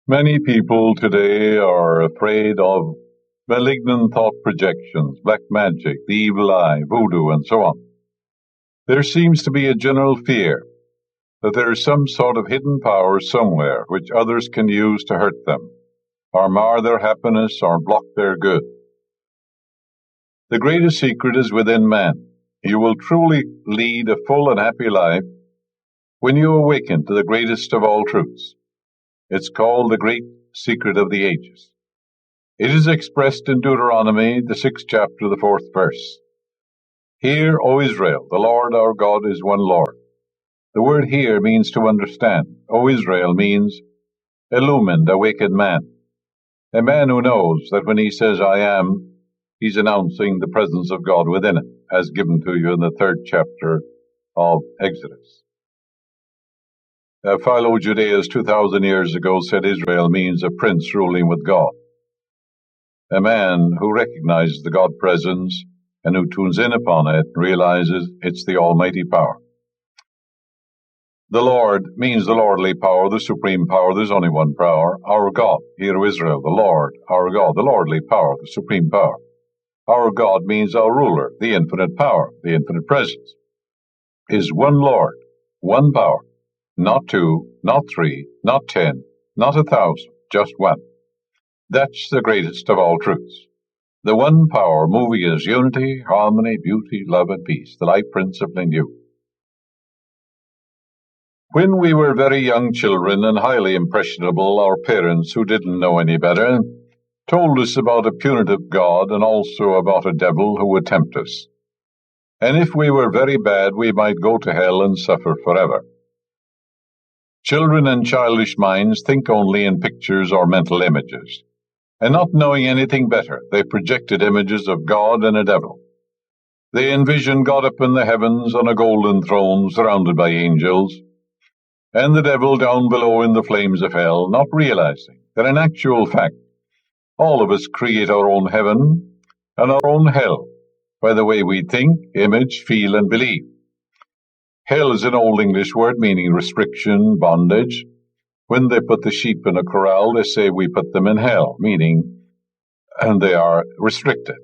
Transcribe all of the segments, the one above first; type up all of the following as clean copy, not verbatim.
Many people today are afraid of malignant thought projections, black magic, the evil eye, voodoo, and so on. There seems to be a general fear that there is some sort of hidden power somewhere which others can use to hurt them, or mar their happiness, or block their good. The greatest secret is within man. You will truly lead a full and happy life when you awaken to the greatest of all truths. It's called the great secret of the ages. It is expressed in Deuteronomy, the 6th chapter, the 4th verse. Hear, O Israel, the Lord our God is one Lord. The word hear means to understand. O Israel means illumined, awakened man. A man who knows that when he says I am, he's announcing the presence of God within it, as given to you in the 3rd chapter of Exodus. Philo Judaeus 2,000 years ago said Israel means a prince ruling with God. A man who recognizes the God presence and who tunes in upon it realizes it's the almighty power. The Lord means the lordly power, the supreme power. There's only one power, our God. Hear, O Israel, the Lord, our God, the lordly power, the supreme power. Our God means our ruler, the infinite power, the infinite presence. Is one Lord, one power. Not two, not three, not 10, not 1,000, just one. That's the greatest of all truths. The one power moving is unity, harmony, beauty, love, and peace, the life principle in you. When we were very young children and highly impressionable, our parents, who didn't know any better, told us about a punitive God and also about a devil who would tempt us. And if we were very bad, we might go to hell and suffer forever. Children and childish minds think only in pictures or mental images, and not knowing anything better, they projected images of God and a devil. They envisioned God up in the heavens on a golden throne surrounded by angels, and the devil down below in the flames of hell, not realizing that in actual fact, all of us create our own heaven and our own hell by the way we think, image, feel, and believe. Hell is an old English word meaning restriction, bondage. When they put the sheep in a corral, they say we put them in hell, meaning and they are restricted.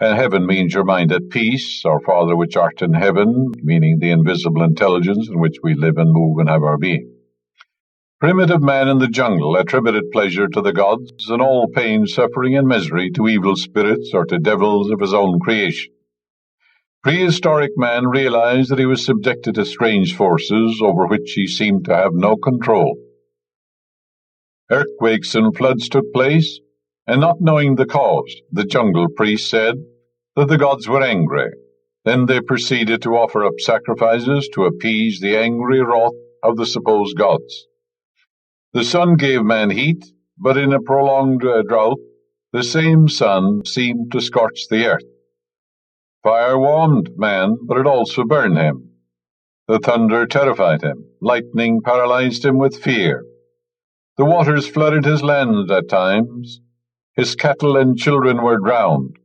And heaven means your mind at peace, our Father which art in heaven, meaning the invisible intelligence in which we live and move and have our being. Primitive man in the jungle attributed pleasure to the gods and all pain, suffering, and misery to evil spirits or to devils of his own creation. Prehistoric man realized that he was subjected to strange forces over which he seemed to have no control. Earthquakes and floods took place, and not knowing the cause, the jungle priest said that the gods were angry. Then they proceeded to offer up sacrifices to appease the angry wrath of the supposed gods. The sun gave man heat, but in a prolonged drought, the same sun seemed to scorch the earth. Fire warmed man, but it also burned him. The thunder terrified him. Lightning paralyzed him with fear. The waters flooded his land at times. His cattle and children were drowned.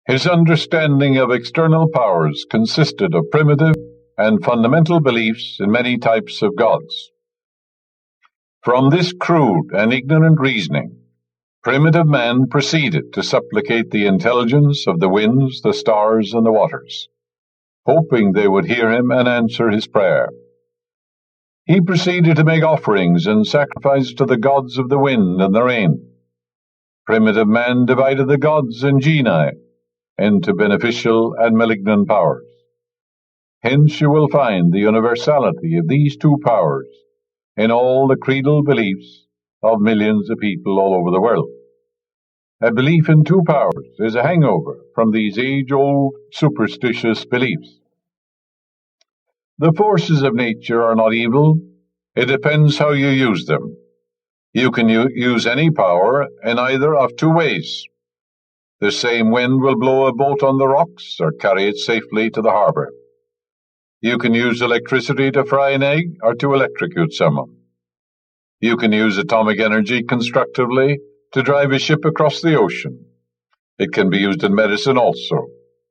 His understanding of external powers consisted of primitive and fundamental beliefs in many types of gods. From this crude and ignorant reasoning, primitive man proceeded to supplicate the intelligence of the winds, the stars, and the waters, hoping they would hear him and answer his prayer. He proceeded to make offerings and sacrifices to the gods of the wind and the rain. Primitive man divided the gods and genii into beneficial and malignant powers. Hence you will find the universality of these two powers in all the creedal beliefs of millions of people all over the world. A belief in two powers is a hangover from these age-old superstitious beliefs. The forces of nature are not evil. It depends how you use them. You can use any power in either of two ways. The same wind will blow a boat on the rocks or carry it safely to the harbor. You can use electricity to fry an egg or to electrocute someone. You can use atomic energy constructively to drive a ship across the ocean. It can be used in medicine also,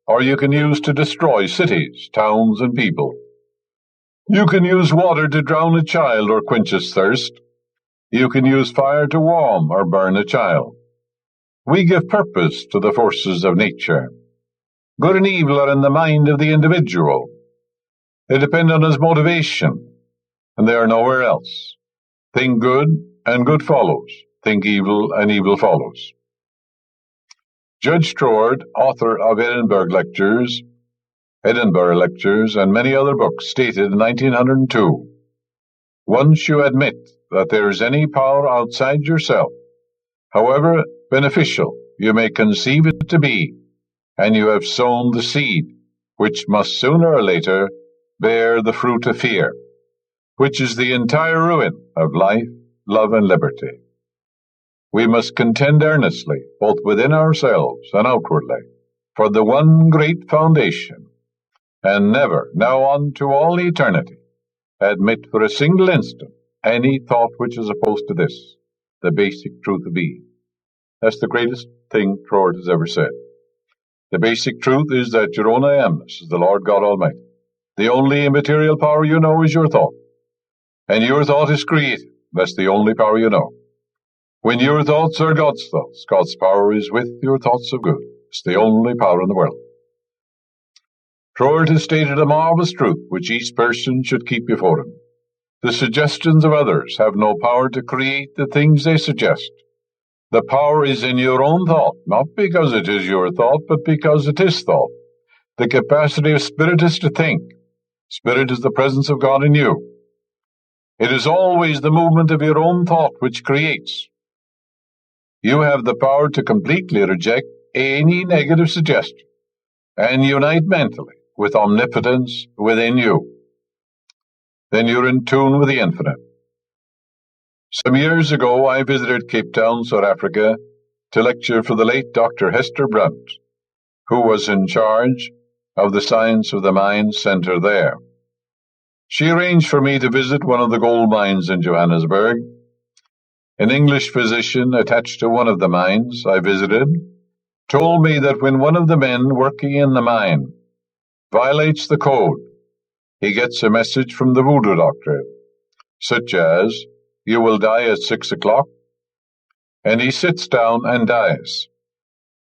or you can use to destroy cities, towns, and people. You can use water to drown a child or quench his thirst. You can use fire to warm or burn a child. We give purpose to the forces of nature. Good and evil are in the mind of the individual. They depend on his motivation, and they are nowhere else. Think good, and good follows. Think evil, and evil follows. Judge Troward, author of Edinburgh Lectures, and many other books, stated in 1902, once you admit that there is any power outside yourself, however beneficial you may conceive it to be, and you have sown the seed, which must sooner or later bear the fruit of fear, which is the entire ruin of life, love, and liberty. We must contend earnestly, both within ourselves and outwardly, for the one great foundation, and never, now on to all eternity, admit for a single instant any thought which is opposed to this, the basic truth of being. That's the greatest thing Troward has ever said. The basic truth is that your own I amness is the Lord God Almighty. The only immaterial power you know is your thought. And your thought is creative. That's the only power you know. When your thoughts are God's thoughts, God's power is with your thoughts of good. It's the only power in the world. Troward has stated a marvelous truth which each person should keep before him. The suggestions of others have no power to create the things they suggest. The power is in your own thought, not because it is your thought, but because it is thought. The capacity of spirit is to think. Spirit is the presence of God in you. It is always the movement of your own thought which creates. You have the power to completely reject any negative suggestion and unite mentally with omnipotence within you. Then you're in tune with the infinite. Some years ago, I visited Cape Town, South Africa, to lecture for the late Dr. Hester Brunt, who was in charge of the Science of the Mind Center there. She arranged for me to visit one of the gold mines in Johannesburg. An English physician attached to one of the mines I visited told me that when one of the men working in the mine violates the code, he gets a message from the voodoo doctor, such as, "You will die at 6 o'clock," and he sits down and dies.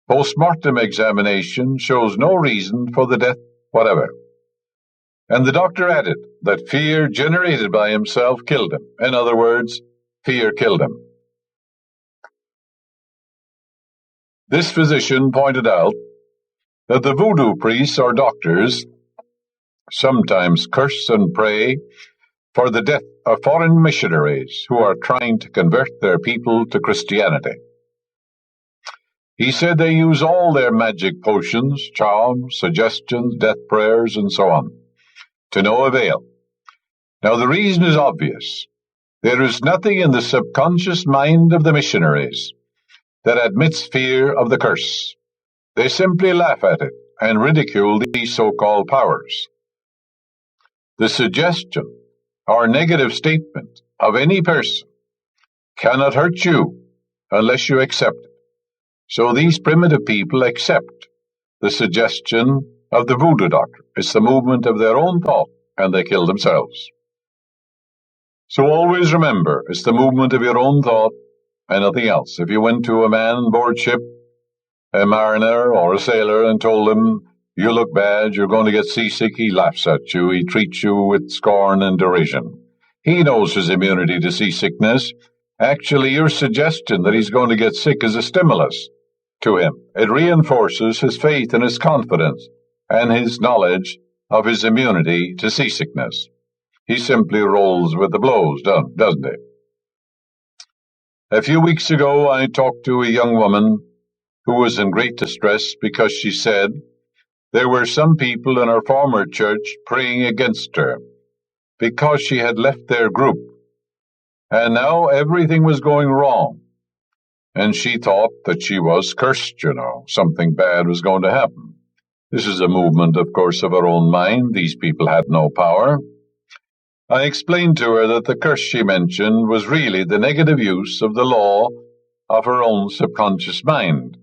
Post-mortem examination shows no reason for the death whatever. And the doctor added that fear generated by himself killed him. In other words, fear killed him. This physician pointed out that the voodoo priests or doctors sometimes curse and pray for the death of foreign missionaries who are trying to convert their people to Christianity. He said they use all their magic potions, charms, suggestions, death prayers, and so on, to no avail. Now the reason is obvious. There is nothing in the subconscious mind of the missionaries that admits fear of the curse. They simply laugh at it and ridicule these so-called powers. The suggestion or negative statement of any person cannot hurt you unless you accept it. So these primitive people accept the suggestion of the voodoo doctor. It's the movement of their own thought, and they kill themselves. So always remember, it's the movement of your own thought and nothing else. If you went to a man on board ship, a mariner or a sailor, and told him, "You look bad, you're going to get seasick," he laughs at you. He treats you with scorn and derision. He knows his immunity to seasickness. Actually, your suggestion that he's going to get sick is a stimulus to him. It reinforces his faith and his confidence and his knowledge of his immunity to seasickness. He simply rolls with the blows, doesn't he? A few weeks ago, I talked to a young woman who was in great distress because she said there were some people in her former church praying against her because she had left their group, and now everything was going wrong. And she thought that she was cursed, something bad was going to happen. This is a movement, of course, of her own mind. These people had no power. I explained to her that the curse she mentioned was really the negative use of the law of her own subconscious mind,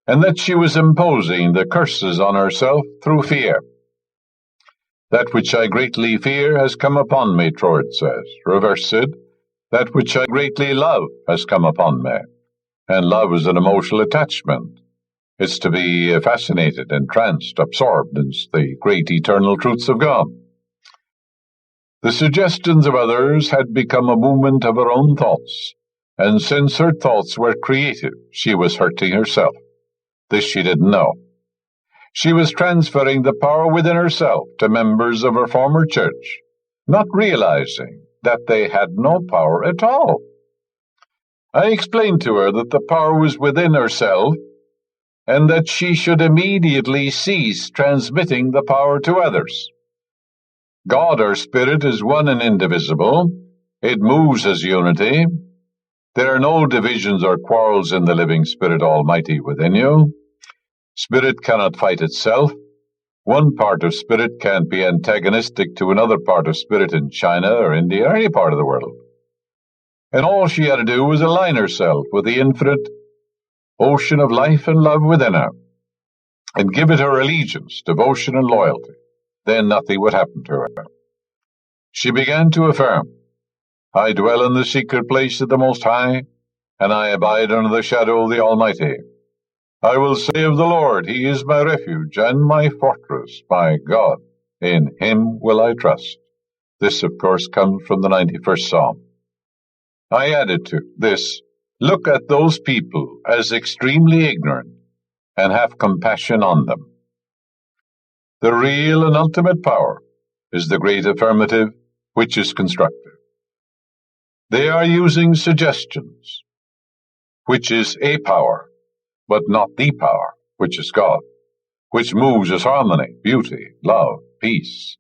and that she was imposing the curses on herself through fear. That which I greatly fear has come upon me, Troward says. Reverse it. That which I greatly love has come upon me, and love is an emotional attachment. It's to be fascinated, entranced, absorbed in the great eternal truths of God. The suggestions of others had become a movement of her own thoughts, and since her thoughts were creative, she was hurting herself. This she didn't know. She was transferring the power within herself to members of her former church, not realizing that they had no power at all. I explained to her that the power was within herself, and that she should immediately cease transmitting the power to others. God, our Spirit, is one and indivisible. It moves as unity. There are no divisions or quarrels in the living Spirit Almighty within you. Spirit cannot fight itself. One part of Spirit can't be antagonistic to another part of Spirit in China or India or any part of the world. And all she had to do was align herself with the infinite ocean of life and love within her, and give it her allegiance, devotion, and loyalty. Then nothing would happen to her. She began to affirm, I dwell in the secret place of the Most High, and I abide under the shadow of the Almighty. I will say of the Lord, He is my refuge and my fortress, my God. In Him will I trust. This, of course, comes from the 91st Psalm. I added to this, look at those people as extremely ignorant, and have compassion on them. The real and ultimate power is the great affirmative, which is constructive. They are using suggestions, which is a power, but not the power, which is God, which moves as harmony, beauty, love, peace,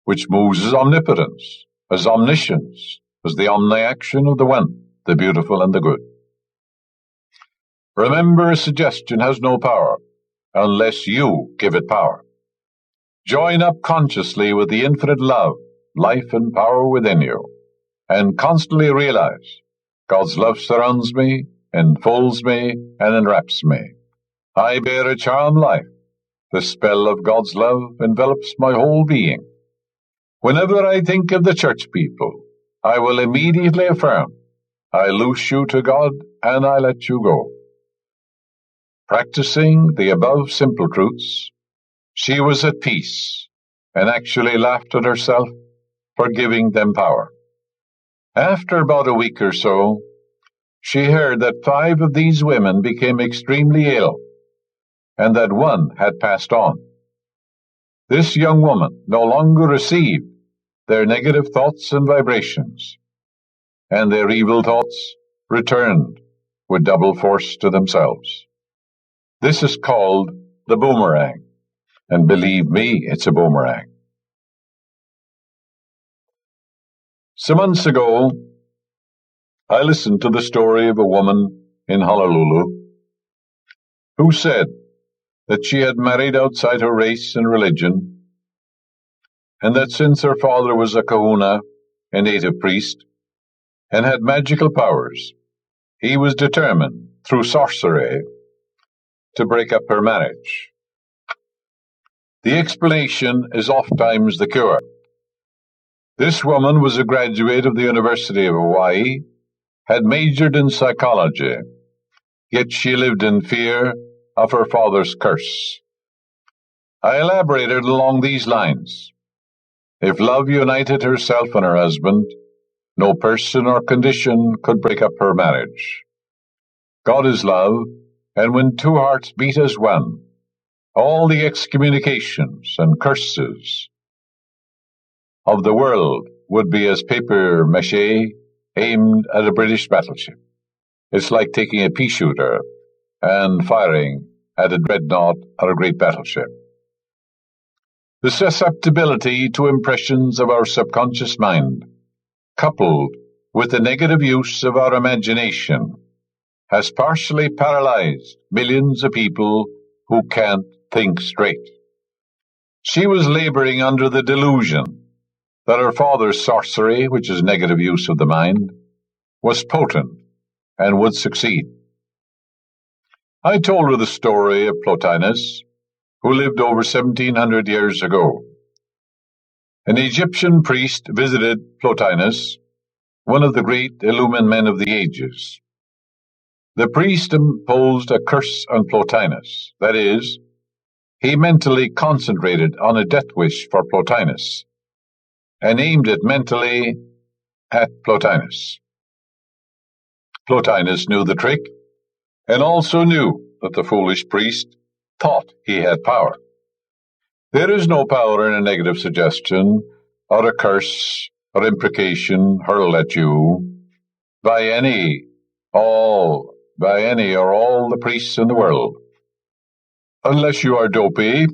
which moves as omnipotence, as omniscience, as the omni-action of the One, the beautiful and the good. Remember, a suggestion has no power unless you give it power. Join up consciously with the infinite love, life, and power within you, and constantly realize God's love surrounds me, enfolds me, and enwraps me. I bear a charmed life. The spell of God's love envelops my whole being. Whenever I think of the church people, I will immediately affirm, I loose you to God, and I let you go. Practicing the above simple truths, she was at peace, and actually laughed at herself for giving them power. After about a week or so, she heard that 5 of these women became extremely ill, and that 1 had passed on. This young woman no longer received their negative thoughts and vibrations, and their evil thoughts returned with double force to themselves. This is called the boomerang. And believe me, it's a boomerang. Some months ago, I listened to the story of a woman in Honolulu who said that she had married outside her race and religion, and that since her father was a kahuna, a native priest, and had magical powers, he was determined, through sorcery, to break up her marriage. The explanation is oftentimes the cure. This woman was a graduate of the University of Hawaii, had majored in psychology, yet she lived in fear of her father's curse. I elaborated along these lines. If love united herself and her husband, no person or condition could break up her marriage. God is love, and when 2 hearts beat as one, all the excommunications and curses of the world would be as papier-mâché aimed at a British battleship. It's like taking a pea shooter and firing at a dreadnought or a great battleship. The susceptibility to impressions of our subconscious mind, coupled with the negative use of our imagination, has partially paralyzed millions of people who can't think straight. She was laboring under the delusion that her father's sorcery, which is negative use of the mind, was potent and would succeed. I told her the story of Plotinus, who lived over 1700 years ago. An Egyptian priest visited Plotinus one of the great illumined men of the ages. The priest imposed a curse on Plotinus. That is, he mentally concentrated on a death wish for Plotinus and aimed it mentally at Plotinus. Plotinus knew the trick and also knew that the foolish priest thought he had power. There is no power in a negative suggestion or a curse or imprecation hurled at you by any or all the priests in the world, unless you are dopey,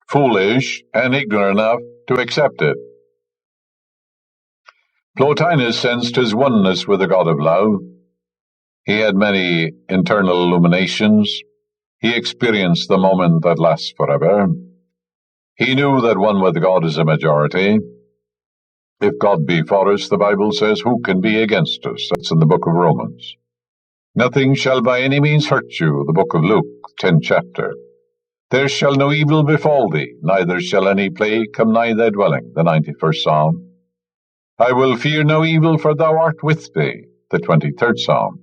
foolish, and ignorant enough to accept it. Plotinus sensed his oneness with the God of love. He had many internal illuminations. He experienced the moment that lasts forever. He knew that one with God is a majority. If God be for us, the Bible says, who can be against us? That's in the book of Romans. Nothing shall by any means hurt you, the book of Luke, 10th chapter. There shall no evil befall thee, neither shall any plague come nigh thy dwelling, the 91st Psalm. I will fear no evil, for thou art with me, the 23rd Psalm.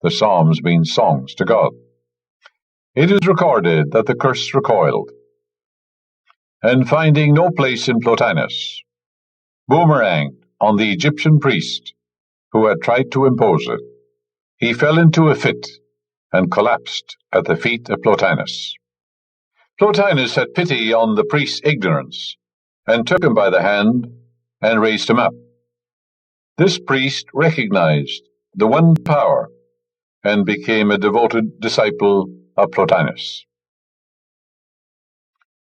The Psalms being songs to God. It is recorded that the curse recoiled, and finding no place in Plotinus, boomeranged on the Egyptian priest who had tried to impose it. He fell into a fit and collapsed at the feet of Plotinus. Plotinus had pity on the priest's ignorance and took him by the hand and raised him up. This priest recognized the one power and became a devoted disciple of Plotinus.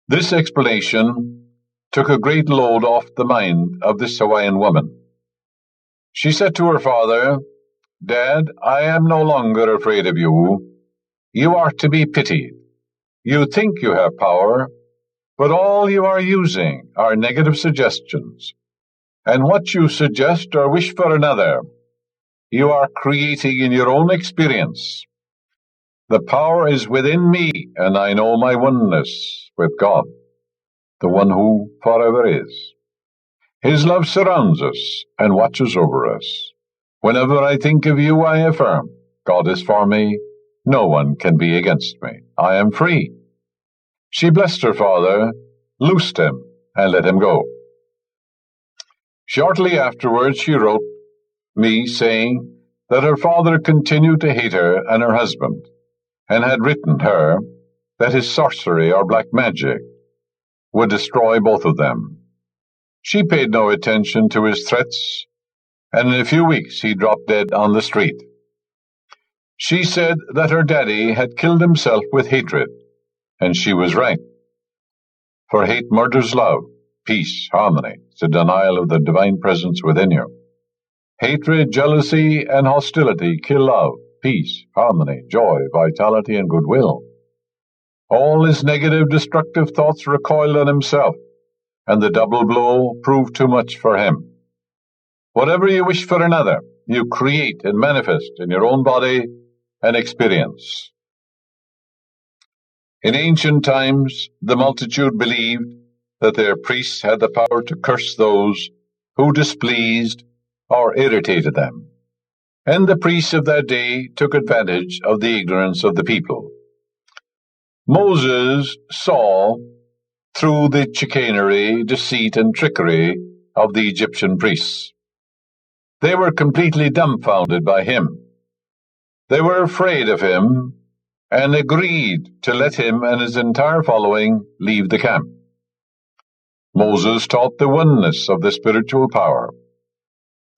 This explanation took a great load off the mind of this Hawaiian woman. She said to her father, Dad, I am no longer afraid of you. You are to be pitied. You think you have power, but all you are using are negative suggestions. And what you suggest or wish for another, you are creating in your own experience. The power is within me, and I know my oneness with God, the one who forever is. His love surrounds us and watches over us. Whenever I think of you, I affirm, God is for me, no one can be against me. I am free. She blessed her father, loosed him, and let him go. Shortly afterwards she wrote me saying that her father continued to hate her and her husband, and had written her that his sorcery or black magic would destroy both of them. She paid no attention to his threats, and in a few weeks he dropped dead on the street. She said that her daddy had killed himself with hatred, and she was right. For hate murders love, peace, harmony. It's a denial of the divine presence within you. Hatred, jealousy, and hostility kill love, peace, harmony, joy, vitality, and goodwill. All his negative, destructive thoughts recoiled on himself, and the double blow proved too much for him. Whatever you wish for another, you create and manifest in your own body and experience. In ancient times, the multitude believed that their priests had the power to curse those who displeased or irritated them, and the priests of that day took advantage of the ignorance of the people. Moses saw through the chicanery, deceit, and trickery of the Egyptian priests. They were completely dumbfounded by him. They were afraid of him and agreed to let him and his entire following leave the camp. Moses taught the oneness of the spiritual power.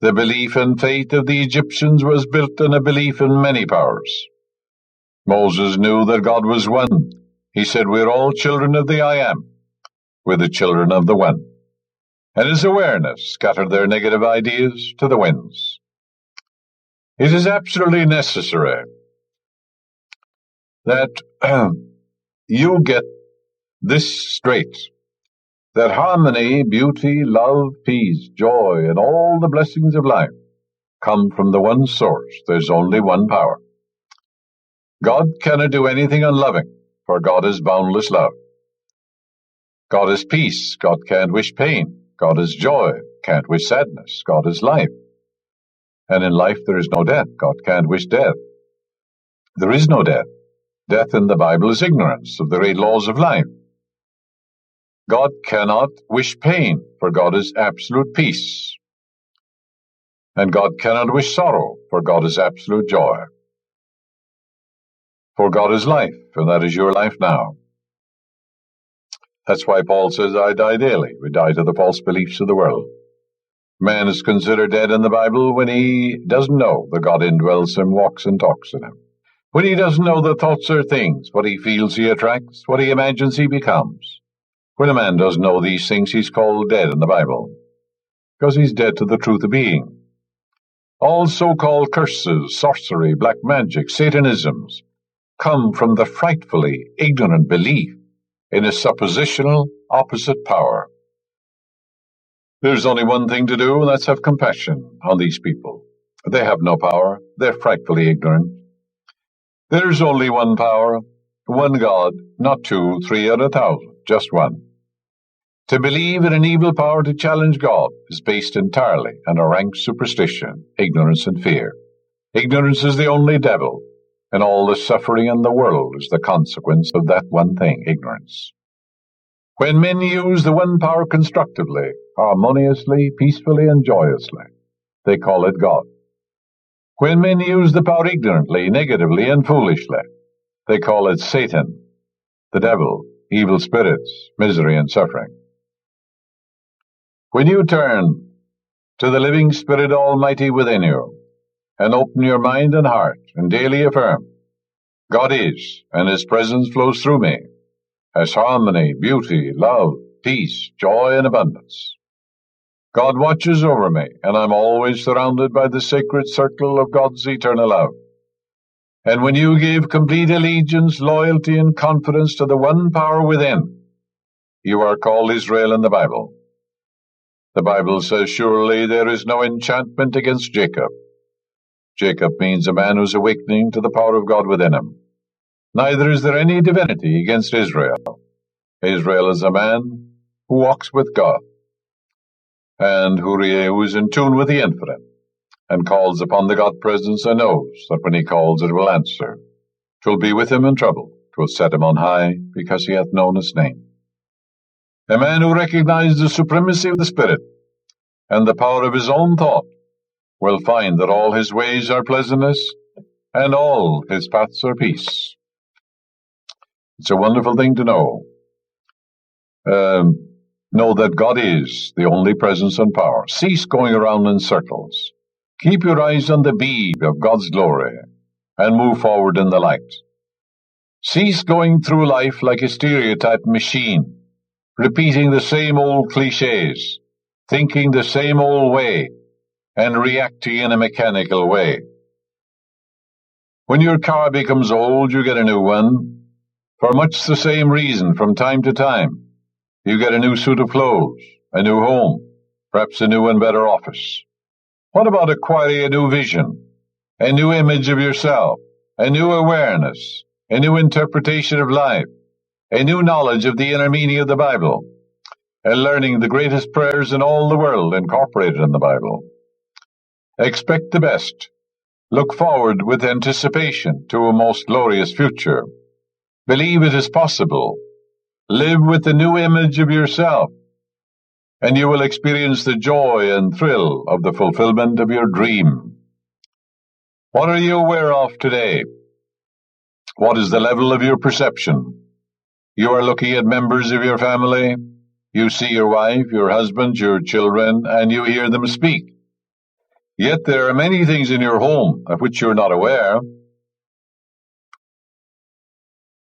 The belief and faith of the Egyptians was built on a belief in many powers. Moses knew that God was one. He said, "We're all children of the I Am. We're the children of the One." And his awareness scattered their negative ideas to the winds. It is absolutely necessary that you get this straight, that harmony, beauty, love, peace, joy, and all the blessings of life come from the one source. There's only one power. God cannot do anything unloving, for God is boundless love. God is peace. God can't wish pain. God is joy. Can't wish sadness. God is life. And in life there is no death. God can't wish death. There is no death. Death in the Bible is ignorance of the great laws of life. God cannot wish pain, for God is absolute peace. And God cannot wish sorrow, for God is absolute joy. For God is life, and that is your life now. That's why Paul says, I die daily. We die to the false beliefs of the world. Man is considered dead in the Bible when he doesn't know that God indwells him, walks and talks in him. When he doesn't know that thoughts are things, what he feels he attracts, what he imagines he becomes. When a man doesn't know these things, he's called dead in the Bible, because he's dead to the truth of being. All so-called curses, sorcery, black magic, Satanisms come from the frightfully ignorant belief in a suppositional opposite power. There's only one thing to do, and that's have compassion on these people. They have no power. They're frightfully ignorant. There's only one power, one God, not 2, 3, or 1,000, just one. To believe in an evil power to challenge God is based entirely on a rank superstition, ignorance, and fear. Ignorance is the only devil, and all the suffering in the world is the consequence of that one thing, ignorance. When men use the one power constructively, harmoniously, peacefully, and joyously, they call it God. When men use the power ignorantly, negatively, and foolishly, they call it Satan, the devil, evil spirits, misery, and suffering. When you turn to the living Spirit Almighty within you, and open your mind and heart, and daily affirm, God is, and His presence flows through me, as harmony, beauty, love, peace, joy, and abundance. God watches over me, and I'm always surrounded by the sacred circle of God's eternal love. And when you give complete allegiance, loyalty, and confidence to the one power within, you are called Israel in the Bible. The Bible says, surely there is no enchantment against Jacob. Jacob means a man who's awakening to the power of God within him. Neither is there any divinity against Israel. Israel is a man who walks with God, and who is in tune with the infinite, and calls upon the God presence and knows that when he calls it will answer. 'Twill be with him in trouble, 'twill set him on high, because he hath known his name. A man who recognizes the supremacy of the Spirit and the power of his own thought will find that all his ways are pleasantness, and all his paths are peace. It's a wonderful thing to know. Know that God is the only presence and power. Cease going around in circles. Keep your eyes on the bead of God's glory and move forward in the light. Cease going through life like a stereotyped machine, repeating the same old cliches, thinking the same old way, and reacting in a mechanical way. When your car becomes old, you get a new one, for much the same reason from time to time. You get a new suit of clothes, a new home, perhaps a new and better office. What about acquiring a new vision, a new image of yourself, a new awareness, a new interpretation of life, a new knowledge of the inner meaning of the Bible, and learning the greatest prayers in all the world incorporated in the Bible? Expect the best. Look forward with anticipation to a most glorious future. Believe it is possible. Live with the new image of yourself, and you will experience the joy and thrill of the fulfillment of your dream. What are you aware of today? What is the level of your perception? You are looking at members of your family. You see your wife, your husband, your children, and you hear them speak. Yet there are many things in your home of which you're not aware.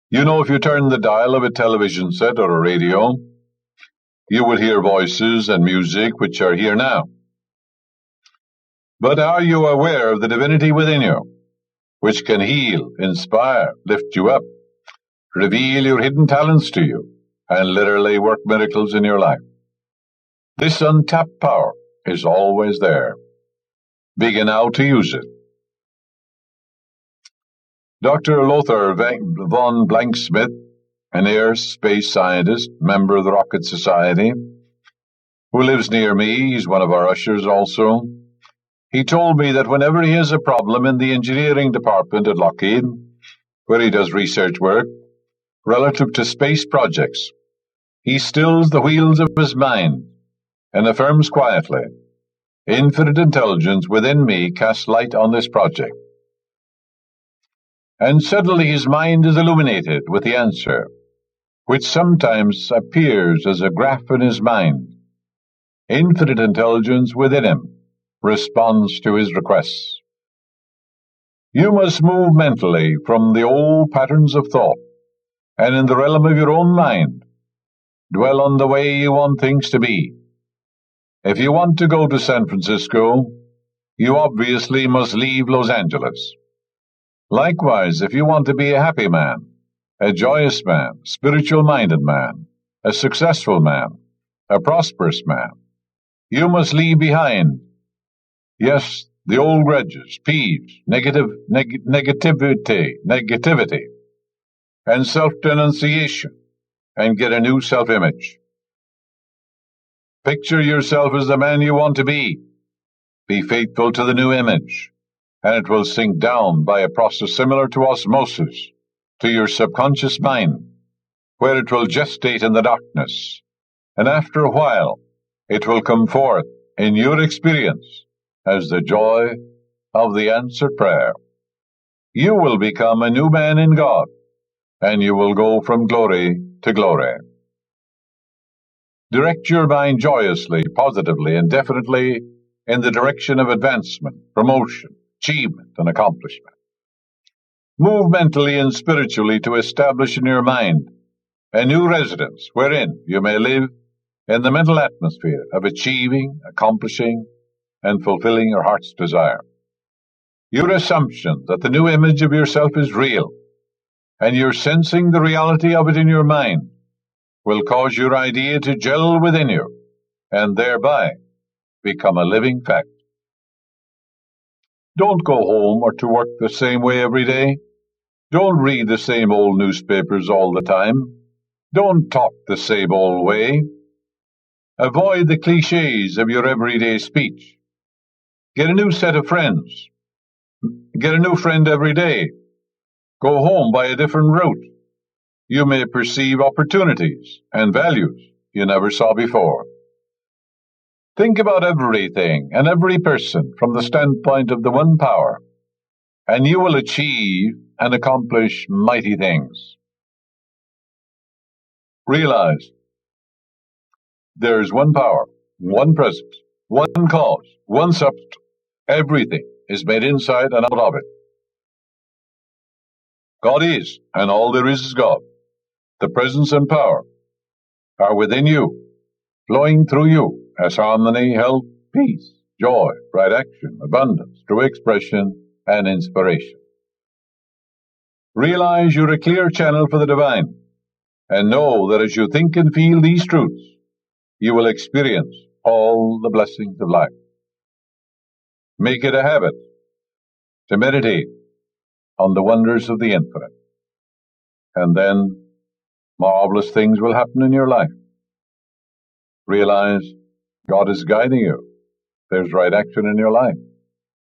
You know, if you turn the dial of a television set or a radio, you would hear voices and music which are here now. But are you aware of the divinity within you, which can heal, inspire, lift you up, reveal your hidden talents to you, and literally work miracles in your life? This untapped power is always there. Begin now to use it. Dr. Lothar von Blanksmith, an aerospace scientist, member of the Rocket Society, who lives near me, he's one of our ushers also. He told me that whenever he has a problem in the engineering department at Lockheed, where he does research work relative to space projects, he stills the wheels of his mind and affirms quietly, "Infinite intelligence within me casts light on this project." And suddenly his mind is illuminated with the answer, which sometimes appears as a graph in his mind. Infinite intelligence within him responds to his requests. You must move mentally from the old patterns of thought, and in the realm of your own mind, dwell on the way you want things to be. If you want to go to San Francisco, you obviously must leave Los Angeles. Likewise, if you want to be a happy man, a joyous man, spiritual-minded man, a successful man, a prosperous man, you must leave behind, yes, the old grudges, peeves, negativity, and self-denunciation, and get a new self-image. Picture yourself as the man you want to be. Be faithful to the new image, and it will sink down by a process similar to osmosis to your subconscious mind, where it will gestate in the darkness, and after a while it will come forth in your experience as the joy of the answered prayer. You will become a new man in God, and you will go from glory to glory. Direct your mind joyously, positively, and definitely in the direction of advancement, promotion, achievement, and accomplishment. Move mentally and spiritually to establish in your mind a new residence wherein you may live in the mental atmosphere of achieving, accomplishing, and fulfilling your heart's desire. Your assumption that the new image of yourself is real, and you're sensing the reality of it in your mind, will cause your idea to gel within you, and thereby become a living fact. Don't go home or to work the same way every day. Don't read the same old newspapers all the time. Don't talk the same old way. Avoid the cliches of your everyday speech. Get a new set of friends. Get a new friend every day. Go home by a different route. You may perceive opportunities and values you never saw before. Think about everything and every person from the standpoint of the one power, and you will achieve and accomplish mighty things. Realize there is one power, one presence, one cause, one substance. Everything is made inside and out of it. God is, and all there is God. The presence and power are within you, flowing through you as harmony, health, peace, joy, right action, abundance, true expression, and inspiration. Realize you're a clear channel for the divine, and know that as you think and feel these truths, you will experience all the blessings of life. Make it a habit to meditate on the wonders of the infinite, and then marvelous things will happen in your life. Realize God is guiding you. There's right action in your life.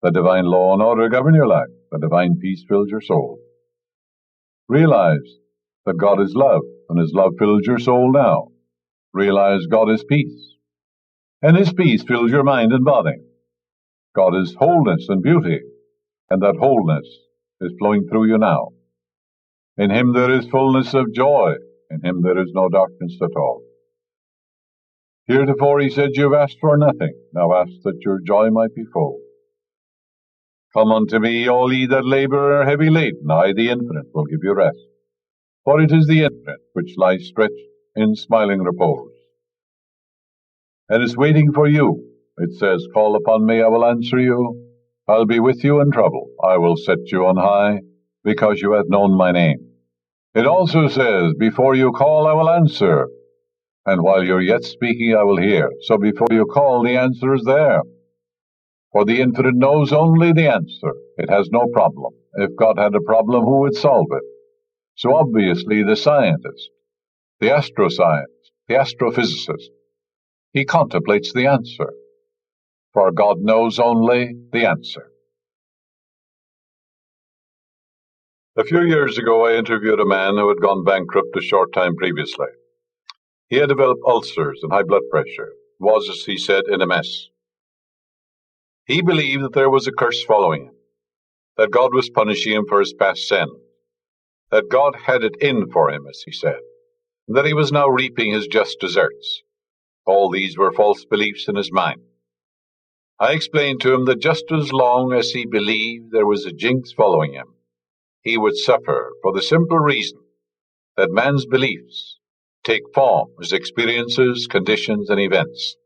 The divine law and order govern your life. The divine peace fills your soul. Realize that God is love, and His love fills your soul now. Realize God is peace, and His peace fills your mind and body. God is wholeness and beauty, and that wholeness is flowing through you now. In Him there is fullness of joy. In Him there is no darkness at all. Heretofore He said, "You have asked for nothing. Now ask that your joy might be full. Come unto me, all ye that labor and are heavy laden. I, the Infinite, will give you rest. For it is the Infinite which lies stretched in smiling repose, and is waiting for you. It says, Call upon me, I will answer you. I'll be with you in trouble. I will set you on high, because you have known my name. It also says, Before you call, I will answer. And while you're yet speaking, I will hear. So before you call, the answer is there. For the Infinite knows only the answer. It has no problem. If God had a problem, who would solve it? So obviously the scientist, the astroscientist, the astrophysicist, he contemplates the answer. for God knows only the answer. A few years ago, I interviewed a man who had gone bankrupt a short time previously. He had developed ulcers and high blood pressure, was, as he said, in a mess. He believed that there was a curse following him, that God was punishing him for his past sin, that God had it in for him, as he said, and that he was now reaping his just deserts. All these were false beliefs in his mind. I explained to him that just as long as he believed there was a jinx following him, he would suffer for the simple reason that man's beliefs take form as experiences, conditions, and events.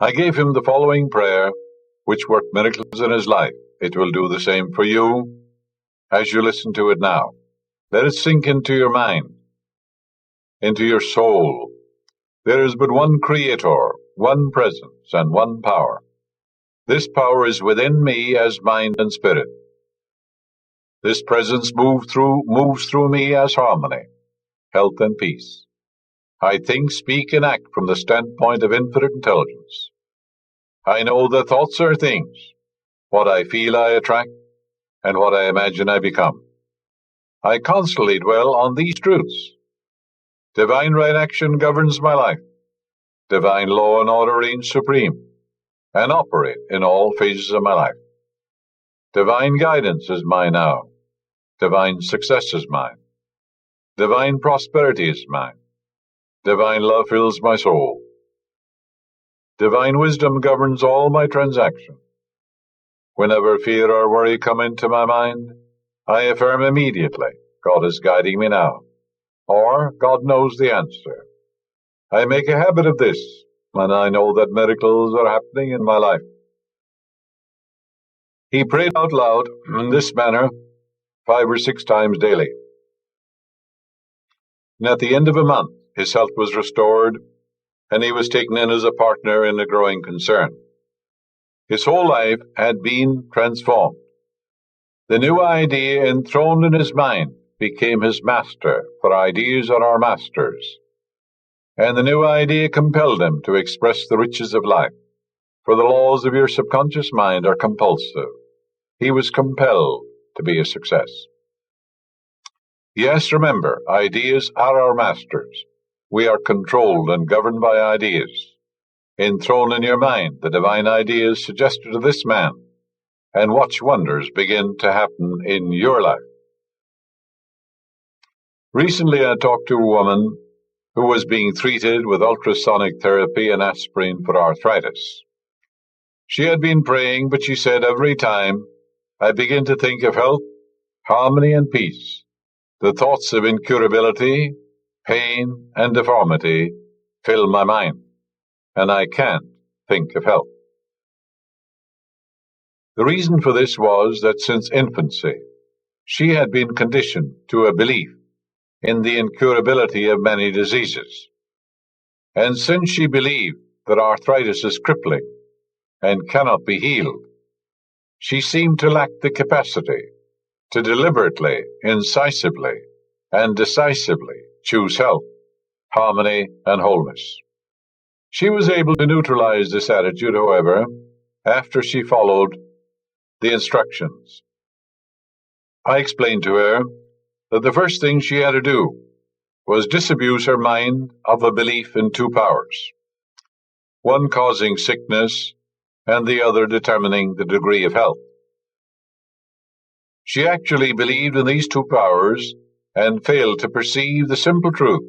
I gave him the following prayer, which worked miracles in his life. It will do the same for you as you listen to it now. Let it sink into your mind, into your soul. There is but one Creator, one presence, and one power. This power is within me as mind and spirit. This presence moves through me as harmony, health, and peace. I think, speak, and act from the standpoint of infinite intelligence. I know that thoughts are things. What I feel I attract, and what I imagine I become. I constantly dwell on these truths. Divine right action governs my life. Divine law and order reign supreme, and operate in all phases of my life. Divine guidance is mine now. Divine success is mine. Divine prosperity is mine. Divine love fills my soul. Divine wisdom governs all my transactions. Whenever fear or worry come into my mind, I affirm immediately, God is guiding me now, or God knows the answer. I make a habit of this, and I know that miracles are happening in my life. He prayed out loud in this manner 5 or 6 times daily. And at the end of a month, his health was restored, and he was taken in as a partner in a growing concern. His whole life had been transformed. The new idea enthroned in his mind became his master, for ideas are our masters. And the new idea compelled him to express the riches of life, for the laws of your subconscious mind are compulsive. He was compelled to be a success. Yes, remember, ideas are our masters. We are controlled and governed by ideas. Enthroned in your mind the divine ideas suggested to this man, and watch wonders begin to happen in your life. Recently I talked to a woman who was being treated with ultrasonic therapy and aspirin for arthritis. She had been praying, but she said, every time I begin to think of health, harmony, and peace, the thoughts of incurability, pain, and deformity fill my mind, and I can't think of health. The reason for this was that since infancy, she had been conditioned to a belief in the incurability of many diseases. And since she believed that arthritis is crippling and cannot be healed, she seemed to lack the capacity to deliberately, incisively, and decisively choose health, harmony, and wholeness. She was able to neutralize this attitude, however, after she followed the instructions. I explained to her that the first thing she had to do was disabuse her mind of a belief in 2 powers, one causing sickness and the other determining the degree of health. She actually believed in these 2 powers and failed to perceive the simple truth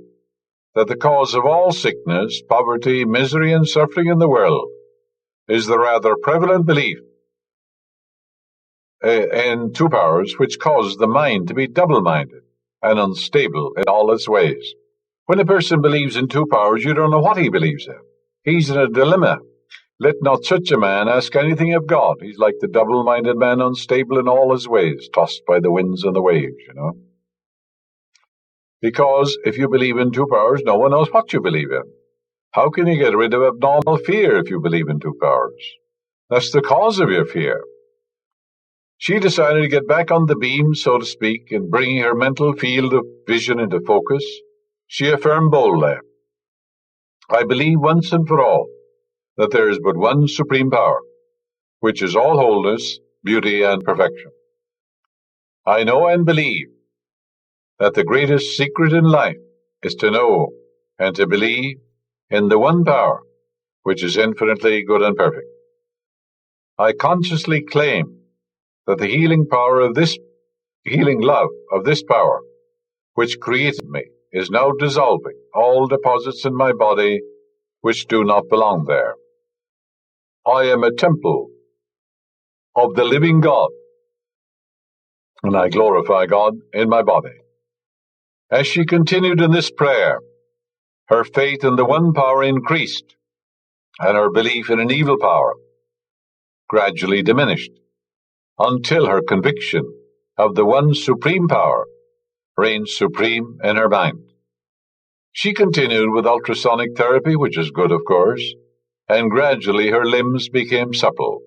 that the cause of all sickness, poverty, misery, and suffering in the world is the rather prevalent belief in 2 powers which cause the mind to be double-minded and unstable in all its ways. When a person believes in 2 powers, you don't know what he believes in. He's in a dilemma. Let not such a man ask anything of God. He's like the double-minded man, unstable in all his ways, tossed by the winds and the waves, Because if you believe in 2 powers, no one knows what you believe in. How can you get rid of abnormal fear if you believe in 2 powers? That's the cause of your fear. She decided to get back on the beam, so to speak, and bringing her mental field of vision into focus, she affirmed boldly, I believe once and for all that there is but one supreme power, which is all wholeness, beauty, and perfection. I know and believe that the greatest secret in life is to know and to believe in the one power, which is infinitely good and perfect. I consciously claim that the healing love of this power, which created me, is now dissolving all deposits in my body which do not belong there. I am a temple of the living God, and I glorify God in my body. As she continued in this prayer, her faith in the one power increased, and her belief in an evil power gradually diminished, until her conviction of the one supreme power reigned supreme in her mind. She continued with ultrasonic therapy, which is good, of course, and gradually her limbs became supple.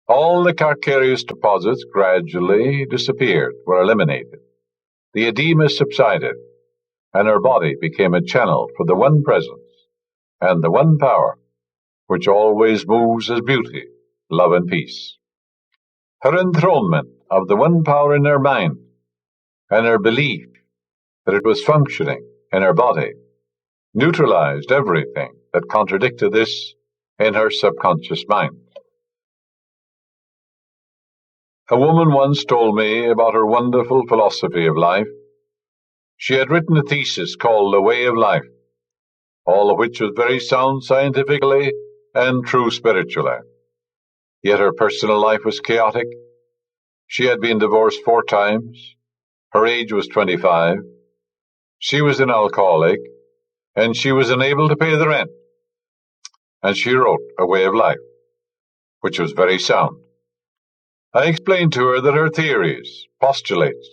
All the calcareous deposits gradually disappeared, were eliminated. The edema subsided, and her body became a channel for the one presence and the one power, which always moves as beauty, love, and peace. Her enthronement of the one power in her mind and her belief that it was functioning in her body neutralized everything that contradicted this in her subconscious mind. A woman once told me about her wonderful philosophy of life. She had written a thesis called The Way of Life, all of which was very sound scientifically and true spiritually. Yet her personal life was chaotic. She had been divorced 4 times. Her age was 25. She was an alcoholic, and she was unable to pay the rent. And she wrote A Way of Life, which was very sound. I explained to her that her theories, postulates,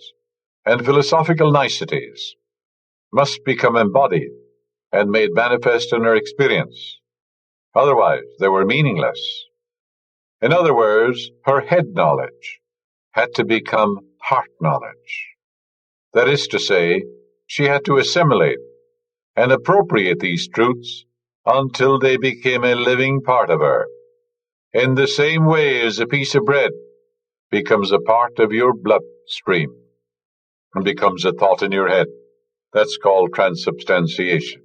and philosophical niceties must become embodied and made manifest in her experience. Otherwise, they were meaningless. In other words, her head knowledge had to become heart knowledge. That is to say, she had to assimilate and appropriate these truths until they became a living part of her, in the same way as a piece of bread becomes a part of your bloodstream and becomes a thought in your head. That's called transubstantiation.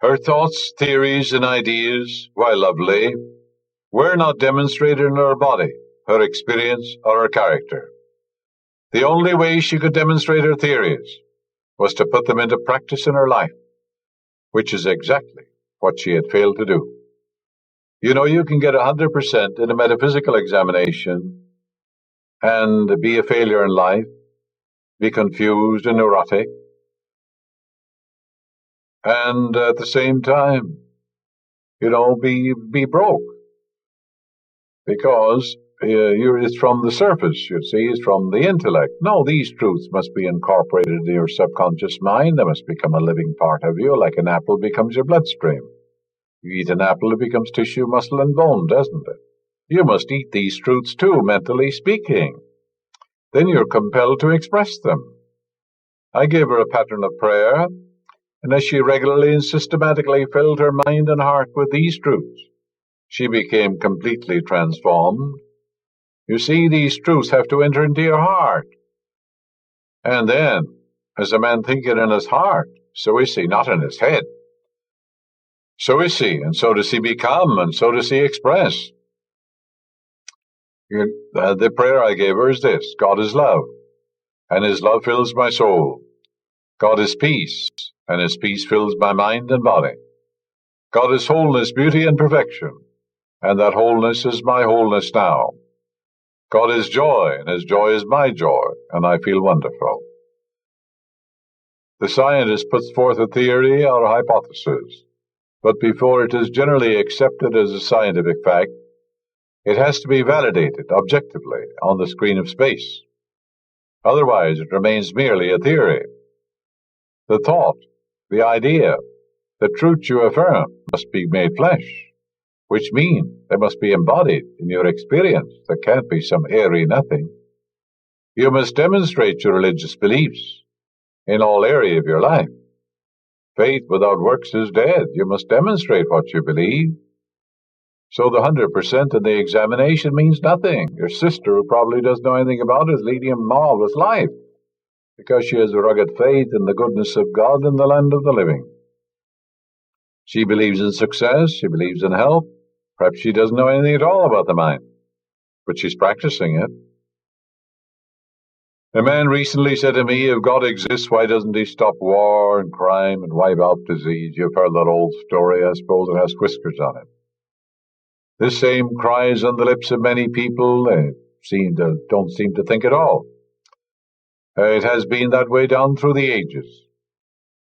Her thoughts, theories, and ideas, while lovely, were not demonstrated in her body, her experience, or her character. The only way she could demonstrate her theories was to put them into practice in her life, which is exactly what she had failed to do. You know, you can get 100% in a metaphysical examination and be a failure in life, be confused and neurotic, and at the same time, be broke. Because it's from the surface, you see, it's from the intellect. No, these truths must be incorporated into your subconscious mind. They must become a living part of you, like an apple becomes your bloodstream. You eat an apple, it becomes tissue, muscle, and bone, doesn't it? You must eat these truths too, mentally speaking. Then you're compelled to express them. I gave her a pattern of prayer, and as she regularly and systematically filled her mind and heart with these truths, she became completely transformed. You see, these truths have to enter into your heart. And then, as a man thinketh in his heart, so is he, not in his head. So is he, and so does he become, and so does he express. The prayer I gave her is this: God is love, and his love fills my soul. God is peace, and his peace fills my mind and body. God is wholeness, beauty, and perfection, and that wholeness is my wholeness now. God is joy, and his joy is my joy, and I feel wonderful. The scientist puts forth a theory or a hypothesis, but before it is generally accepted as a scientific fact, it has to be validated objectively on the screen of space. Otherwise, it remains merely a theory. The thought, the idea, the truth you affirm must be made flesh, which means they must be embodied in your experience. There can't be some airy nothing. You must demonstrate your religious beliefs in all areas of your life. Faith without works is dead. You must demonstrate what you believe. So the 100% in the examination means nothing. Your sister, who probably doesn't know anything about it, is leading a marvelous life because she has a rugged faith in the goodness of God in the land of the living. She believes in success. She believes in health. Perhaps she doesn't know anything at all about the mind, but she's practicing it. A man recently said to me, if God exists, why doesn't he stop war and crime and wipe out disease? You've heard that old story, I suppose. It has whiskers on it. This same cry is on the lips of many people. They don't seem to think at all. It has been that way down through the ages.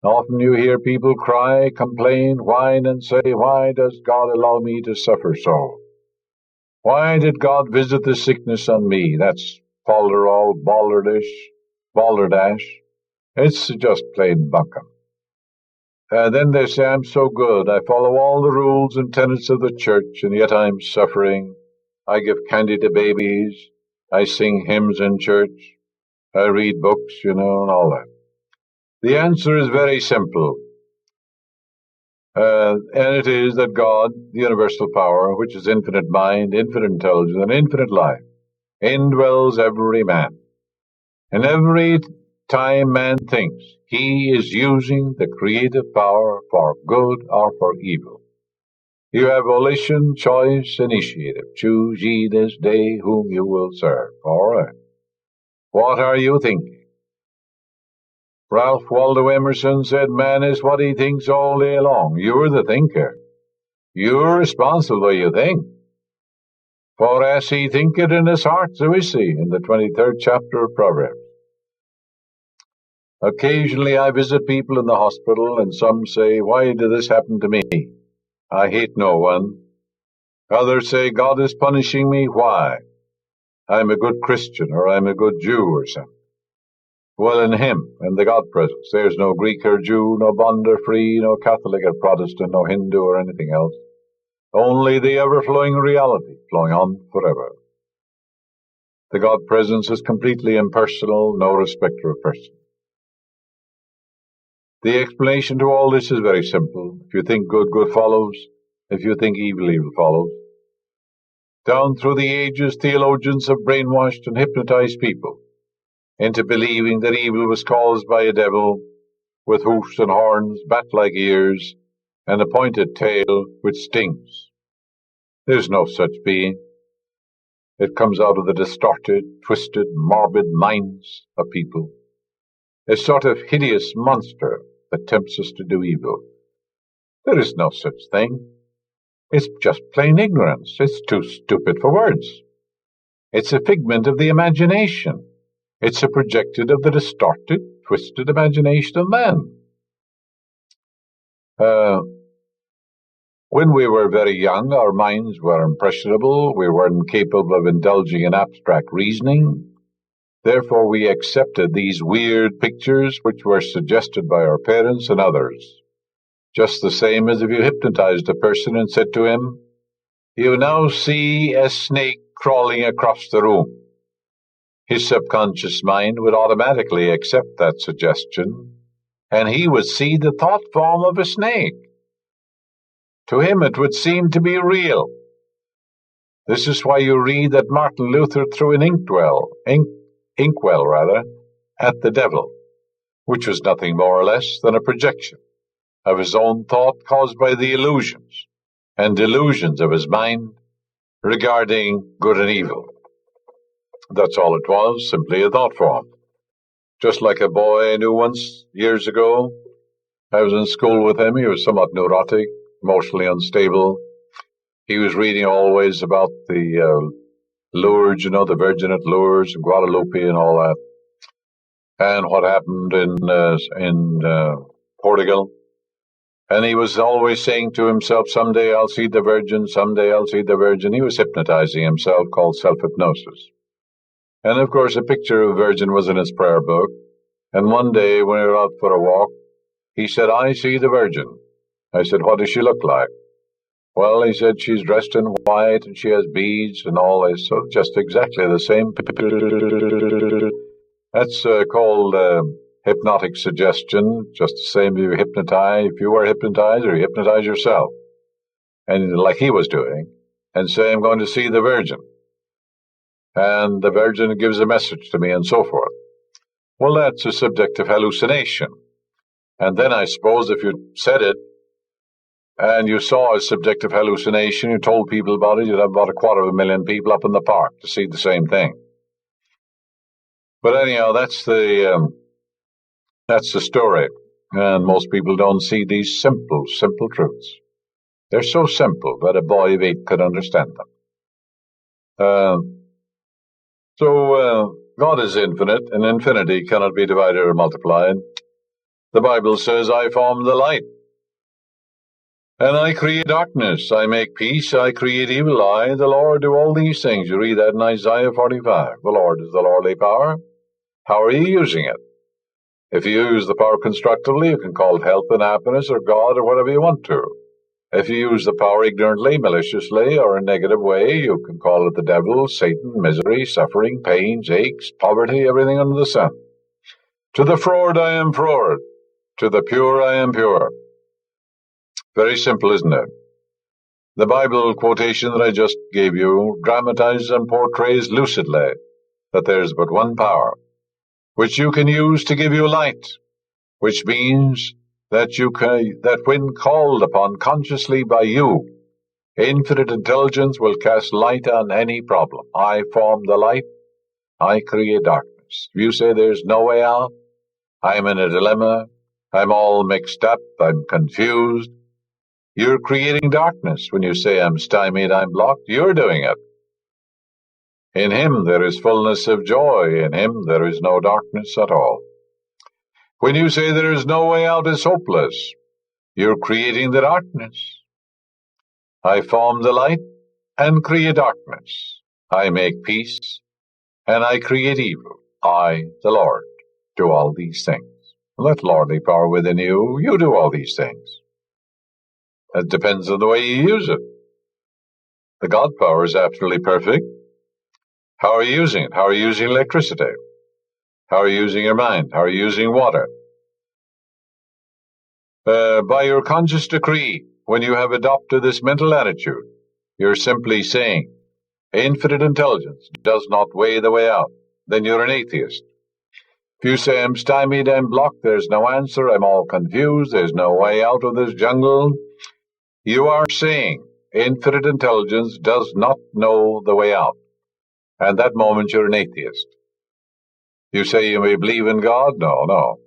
Often you hear people cry, complain, whine, and say, why does God allow me to suffer so? Why did God visit the sickness on me? That's falderall, balderdash. It's just plain bunkum. Then they say, I'm so good. I follow all the rules and tenets of the church, and yet I'm suffering. I give candy to babies. I sing hymns in church. I read books, and all that. The answer is very simple. And it is that God, the universal power, which is infinite mind, infinite intelligence, and infinite life, indwells every man. And every time man thinks, he is using the creative power for good or for evil. You have volition, choice, initiative. Choose ye this day whom you will serve. All right. What are you thinking? Ralph Waldo Emerson said, man is what he thinks all day long. You're the thinker. You're responsible for you think. For as he thinketh in his heart, so is he, in the 23rd chapter of Proverbs. Occasionally I visit people in the hospital, and some say, why did this happen to me? I hate no one. Others say, God is punishing me. Why? I'm a good Christian, or I'm a good Jew, or something. Well, in him, in the God presence, there's no Greek or Jew, no bond or free, no Catholic or Protestant, no Hindu or anything else. Only the ever-flowing reality, flowing on forever. The God presence is completely impersonal, no respecter of person. The explanation to all this is very simple. If you think good, good follows. If you think evil, evil follows. Down through the ages, theologians have brainwashed and hypnotized people into believing that evil was caused by a devil with hoofs and horns, bat-like ears, and a pointed tail which stings. There's no such being. It comes out of the distorted, twisted, morbid minds of people. A sort of hideous monster that tempts us to do evil. There is no such thing. It's just plain ignorance. It's too stupid for words. It's a figment of the imagination. It's a projected of the distorted, twisted imagination of man. When we were very young, our minds were impressionable. We weren't capable of indulging in abstract reasoning. Therefore, we accepted these weird pictures which were suggested by our parents and others. Just the same as if you hypnotized a person and said to him, you now see a snake crawling across the room. His subconscious mind would automatically accept that suggestion, and he would see the thought form of a snake. To him it would seem to be real. This is why you read that Martin Luther threw an inkwell at the devil, which was nothing more or less than a projection of his own thought caused by the illusions and delusions of his mind regarding good and evil. That's all it was, simply a thought form. Just like a boy I knew once, years ago. I was in school with him. He was somewhat neurotic, emotionally unstable. He was reading always about the Lourdes, the Virgin at Lourdes and Guadalupe and all that. And what happened in Portugal. And he was always saying to himself, someday I'll see the Virgin, someday I'll see the Virgin. He was hypnotizing himself, called self-hypnosis. And of course a picture of the Virgin was in his prayer book. And one day when we were out for a walk, he said, I see the Virgin. I said, what does she look like? Well, he said, she's dressed in white and she has beads and all this. So just exactly the same picture. That's called hypnotic suggestion, just the same if you were hypnotized or you hypnotize yourself, and like he was doing, and say, I'm going to see the Virgin, and the Virgin gives a message to me, and so forth. Well, that's a subjective hallucination. And then I suppose if you said it, and you saw a subjective hallucination, you told people about it, you'd have about 250,000 people up in the park to see the same thing. But anyhow, that's the story. And most people don't see these simple truths. They're so simple that a boy of 8 could understand them. So God is infinite, and infinity cannot be divided or multiplied. The Bible says, I form the light, and I create darkness. I make peace, I create evil. I, the Lord, do all these things. You read that in Isaiah 45. The Lord is the lordly power. How are you using it? If you use the power constructively, you can call it health and happiness or God or whatever you want to. If you use the power ignorantly, maliciously, or in a negative way, you can call it the devil, Satan, misery, suffering, pains, aches, poverty, everything under the sun. To the froward I am froward. To the pure I am pure. Very simple, isn't it? The Bible quotation that I just gave you dramatizes and portrays lucidly that there's but one power, which you can use to give you light, which means that when called upon consciously by you, infinite intelligence will cast light on any problem. I form the light, I create darkness. If you say there's no way out, I'm in a dilemma, I'm all mixed up, I'm confused, you're creating darkness. When you say I'm stymied, I'm blocked, you're doing it. In him there is fullness of joy, in him there is no darkness at all. When you say there is no way out, it's hopeless, you're creating the darkness. I form the light and create darkness. I make peace and I create evil. I, the Lord, do all these things. Let lordly power within you, you do all these things. It depends on the way you use it. The God power is absolutely perfect. How are you using it? How are you using electricity? How are you using your mind? How are you using water? By your conscious decree, when you have adopted this mental attitude, you're simply saying, infinite intelligence does not weigh the way out. Then you're an atheist. If you say, I'm stymied, I'm blocked, there's no answer, I'm all confused, there's no way out of this jungle, you are saying, infinite intelligence does not know the way out. At that moment, you're an atheist. You say you may believe in God? No.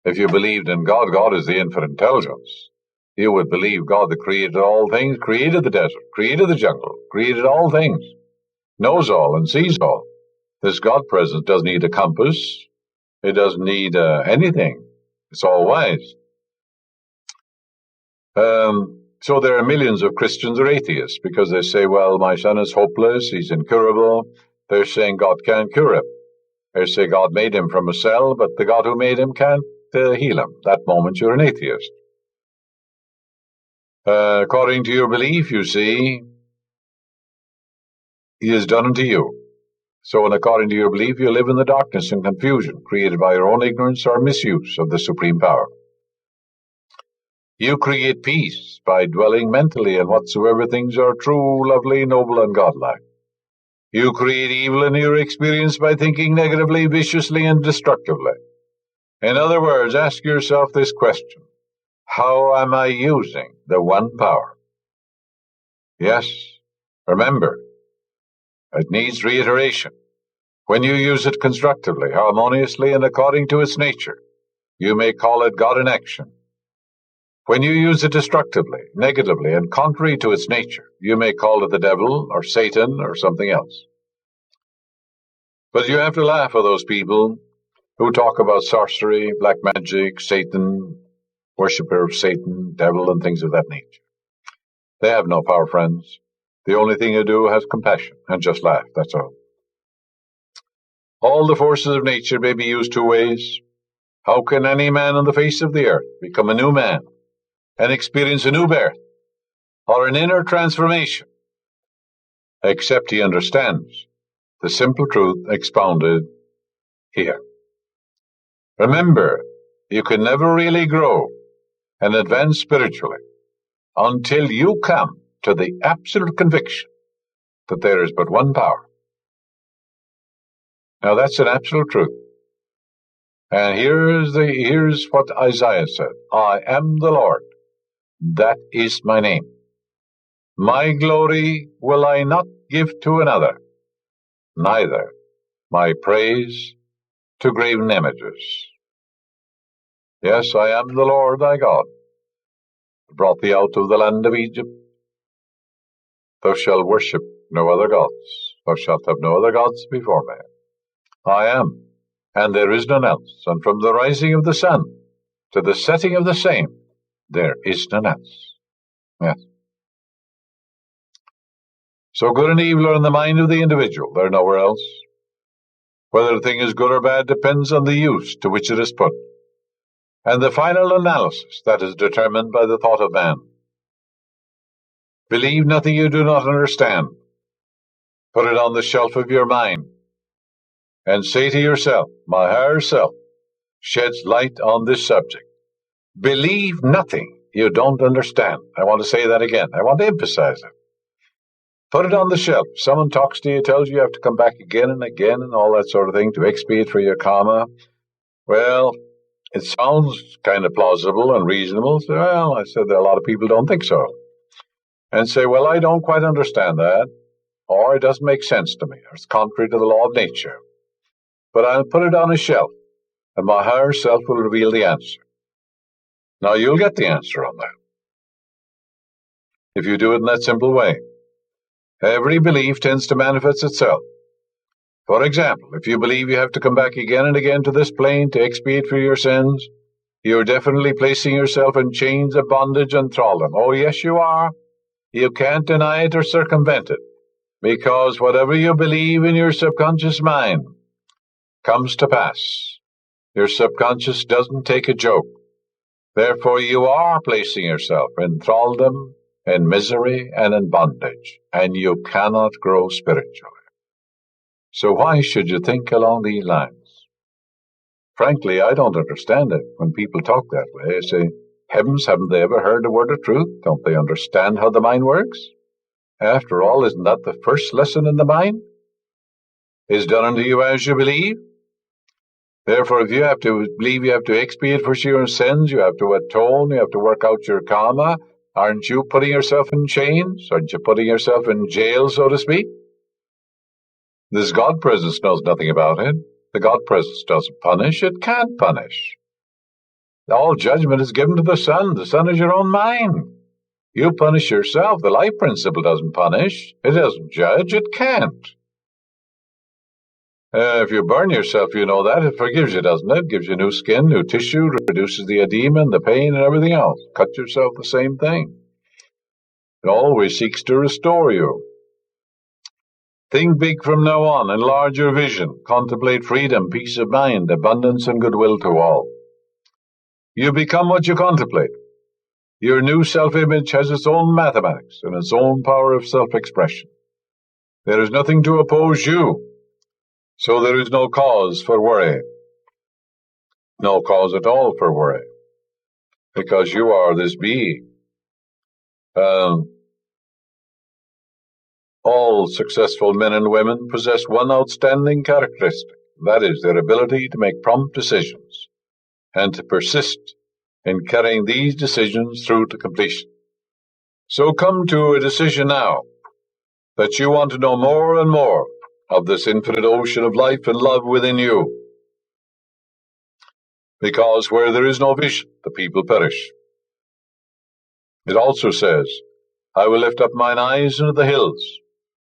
If you believed in God, God is the infinite intelligence. You would believe God that created all things, created the desert, created the jungle, created all things, knows all and sees all. This God presence doesn't need a compass. It doesn't need anything. It's all wise. So there are millions of Christians or atheists because they say, well, my son is hopeless, he's incurable. They're saying God can't cure him. They say God made him from a cell, but the God who made him can't heal him. That moment you're an atheist. According to your belief, you see, he is done unto you. So, and according to your belief, you live in the darkness and confusion created by your own ignorance or misuse of the supreme power. You create peace by dwelling mentally in whatsoever things are true, lovely, noble, and godlike. You create evil in your experience by thinking negatively, viciously, and destructively. In other words, ask yourself this question: how am I using the one power? Yes, remember, it needs reiteration. When you use it constructively, harmoniously, and according to its nature, you may call it God in action. When you use it destructively, negatively, and contrary to its nature, you may call it the devil or Satan or something else. But you have to laugh at those people who talk about sorcery, black magic, Satan, worshipper of Satan, devil, and things of that nature. They have no power, friends. The only thing they do is compassion and just laugh, that's all. All the forces of nature may be used two ways. How can any man on the face of the earth become a new man and experience a new birth or an inner transformation, except he understands the simple truth expounded here? Remember, you can never really grow and advance spiritually until you come to the absolute conviction that there is but one power. Now that's an absolute truth. And here's what Isaiah said. I am the Lord. That is my name. My glory will I not give to another, neither my praise to graven images. Yes, I am the Lord thy God, who brought thee out of the land of Egypt. Thou shalt worship no other gods. Thou shalt have no other gods before me. I am, and there is none else. And from the rising of the sun to the setting of the same, there is none else. Yes. So good and evil are in the mind of the individual. They're nowhere else. Whether the thing is good or bad depends on the use to which it is put, and the final analysis that is determined by the thought of man. Believe nothing you do not understand. Put it on the shelf of your mind, and say to yourself, my higher self sheds light on this subject. Believe nothing you don't understand. I want to say that again. I want to emphasize it. Put it on the shelf. Someone talks to you, tells you have to come back again and again and all that sort of thing to expiate for your karma. Well, it sounds kind of plausible and reasonable. So, well, I said that a lot of people don't think so. And say, well, I don't quite understand that, or it doesn't make sense to me, or it's contrary to the law of nature. But I'll put it on a shelf, and my higher self will reveal the answer. Now, you'll get the answer on that, if you do it in that simple way. Every belief tends to manifest itself. For example, if you believe you have to come back again and again to this plane to expiate for your sins, you're definitely placing yourself in chains of bondage and thraldom. Oh, yes, you are. You can't deny it or circumvent it, because whatever you believe in your subconscious mind comes to pass. Your subconscious doesn't take a joke. Therefore, you are placing yourself in thraldom, in misery, and in bondage, and you cannot grow spiritually. So why should you think along these lines? Frankly, I don't understand it when people talk that way. I say, heavens, haven't they ever heard a word of truth? Don't they understand how the mind works? After all, isn't that the first lesson in the mind? Is done unto you as you believe. Therefore, if you have to believe you have to expiate for your sins, you have to atone, you have to work out your karma, aren't you putting yourself in chains? Aren't you putting yourself in jail, so to speak? This God presence knows nothing about it. The God presence doesn't punish. It can't punish. All judgment is given to the Son. The Son is your own mind. You punish yourself. The life principle doesn't punish. It doesn't judge. It can't. If you burn yourself, you know that. It forgives you, doesn't it? It gives you new skin, new tissue, reduces the edema and the pain and everything else. Cut yourself, the same thing. It always seeks to restore you. Think big from now on. Enlarge your vision. Contemplate freedom, peace of mind, abundance, and goodwill to all. You become what you contemplate. Your new self-image has its own mathematics and its own power of self-expression. There is nothing to oppose you. So there is no cause for worry. No cause at all for worry. Because you are this being. All successful men and women possess one outstanding characteristic. That is their ability to make prompt decisions and to persist in carrying these decisions through to completion. So come to a decision now that you want to know more and more of this infinite ocean of life and love within you. Because where there is no vision, the people perish. It also says, I will lift up mine eyes into the hills,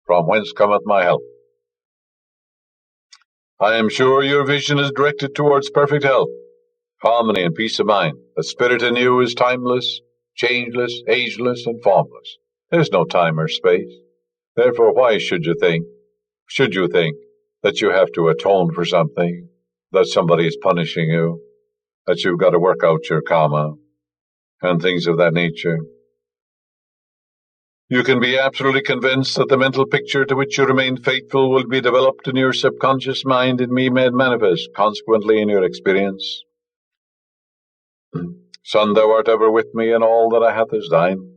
from whence cometh my help. I am sure your vision is directed towards perfect health, harmony, and peace of mind. The spirit in you is timeless, changeless, ageless, and formless. There's no time or space. Therefore, why should you think that you have to atone for something, that somebody is punishing you, that you've got to work out your karma, and things of that nature? You can be absolutely convinced that the mental picture to which you remain faithful will be developed in your subconscious mind and be made manifest, consequently, in your experience. Son, thou art ever with me, and all that I hath is thine.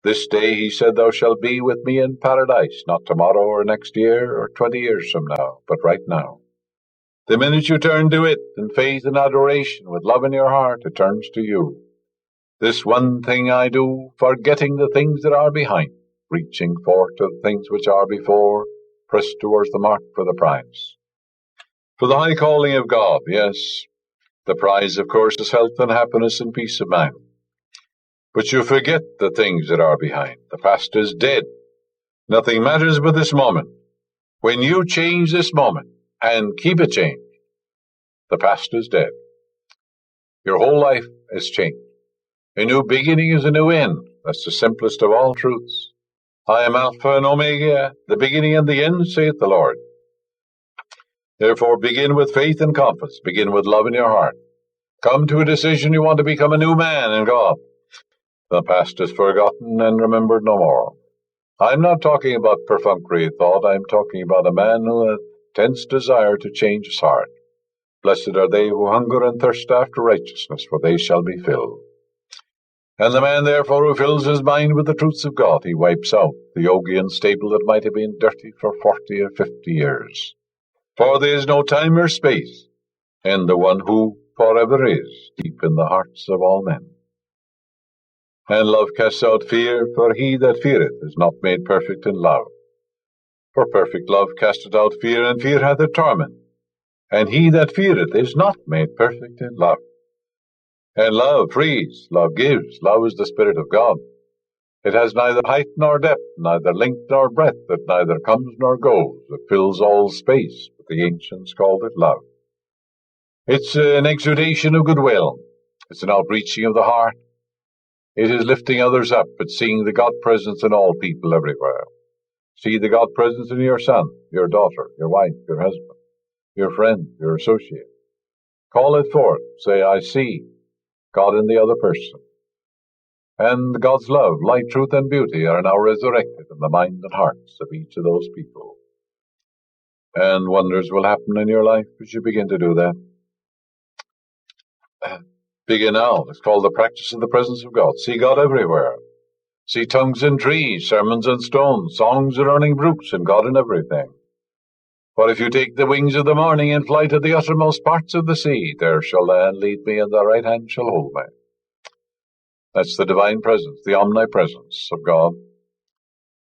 This day, he said, thou shalt be with me in paradise, not tomorrow or next year or 20 years from now, but right now. The minute you turn to it in faith and adoration with love in your heart, it turns to you. This one thing I do, forgetting the things that are behind, reaching forth to the things which are before, press towards the mark for the prize. For the high calling of God, yes, the prize, of course, is health and happiness and peace of mind. But you forget the things that are behind. The past is dead. Nothing matters but this moment. When you change this moment and keep it changed, the past is dead. Your whole life is changed. A new beginning is a new end. That's the simplest of all truths. I am Alpha and Omega, the beginning and the end, saith the Lord. Therefore, begin with faith and confidence. Begin with love in your heart. Come to a decision you want to become a new man in God. The past is forgotten and remembered no more. I'm not talking about perfunctory thought. I'm talking about a man who has intense desire to change his heart. Blessed are they who hunger and thirst after righteousness, for they shall be filled. And the man, therefore, who fills his mind with the truths of God, he wipes out the yogi and stable that might have been dirty for 40 or 50 years. For there is no time or space in the one who forever is deep in the hearts of all men. And love casts out fear, for he that feareth is not made perfect in love. For perfect love casteth out fear, and fear hath a torment. And he that feareth is not made perfect in love. And love frees, love gives, love is the Spirit of God. It has neither height nor depth, neither length nor breadth, it neither comes nor goes, it fills all space, but the ancients called it love. It's an exudation of goodwill, it's an outreaching of the heart. It is lifting others up, but seeing the God presence in all people everywhere. See the God presence in your son, your daughter, your wife, your husband, your friend, your associate. Call it forth, say, I see God in the other person. And God's love, light, truth, and beauty are now resurrected in the mind and hearts of each of those people. And wonders will happen in your life as you begin to do that. Begin now. It's called the practice of the presence of God. See God everywhere. See tongues in trees, sermons in stones, songs in running brooks, and God in everything. For if you take the wings of the morning and fly to the uttermost parts of the sea, there shall thy hand lead me, and thy right hand shall hold me. That's the divine presence, the omnipresence of God.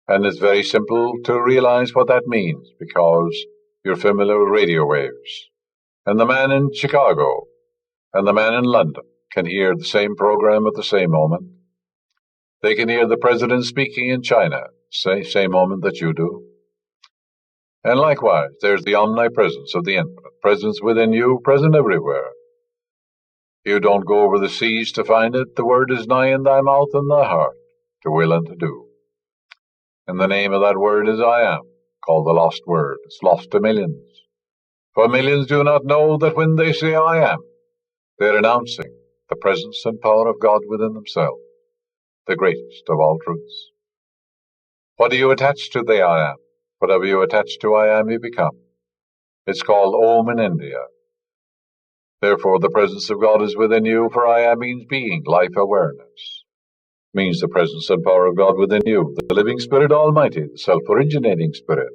And it's very simple to realize what that means, because you're familiar with radio waves. And the man in Chicago and the man in London can hear the same program at the same moment. They can hear the president speaking in China, same moment that you do. And likewise, there's the omnipresence of the infinite, presence within you, present everywhere. You don't go over the seas to find it. The word is nigh in thy mouth and thy heart, to will and to do. And the name of that word is I am, called the lost word. It's lost to millions. For millions do not know that when they say I am, they're announcing the presence and power of God within themselves, the greatest of all truths. What do you attach to the I am? Whatever you attach to I am, you become. It's called Om in India. Therefore, the presence of God is within you, for I am means being, life awareness. Means the presence and power of God within you, the living Spirit Almighty, the self-originating Spirit.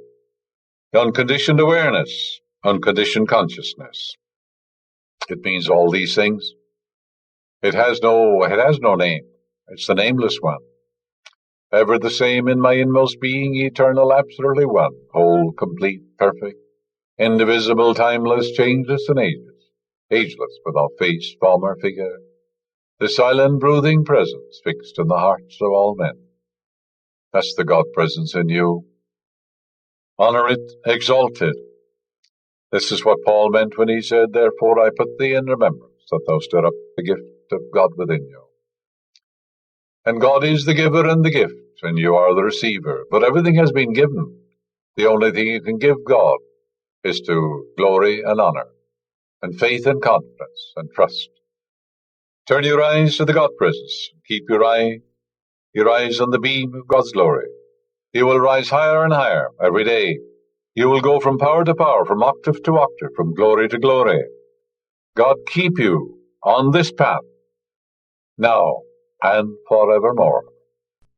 The unconditioned awareness, unconditioned consciousness. It means all these things. It has no name. It's the nameless one. Ever the same in my inmost being, eternal, absolutely one, whole, complete, perfect, indivisible, timeless, changeless, and ageless, without face, form, or figure. The silent, brooding presence fixed in the hearts of all men. That's the God presence in you. Honor it, exalt it. This is what Paul meant when he said, therefore I put thee in remembrance, that thou stir up the gift of God within you. And God is the giver and the gift, and you are the receiver. But everything has been given. The only thing you can give God is to glory and honor, and faith and confidence and trust. Turn your eyes to the God presence. Keep your eye You rise on the beam of God's glory. You will rise higher and higher every day. You will go from power to power, from octave to octave, from glory to glory. God keep you on this path, now and forevermore.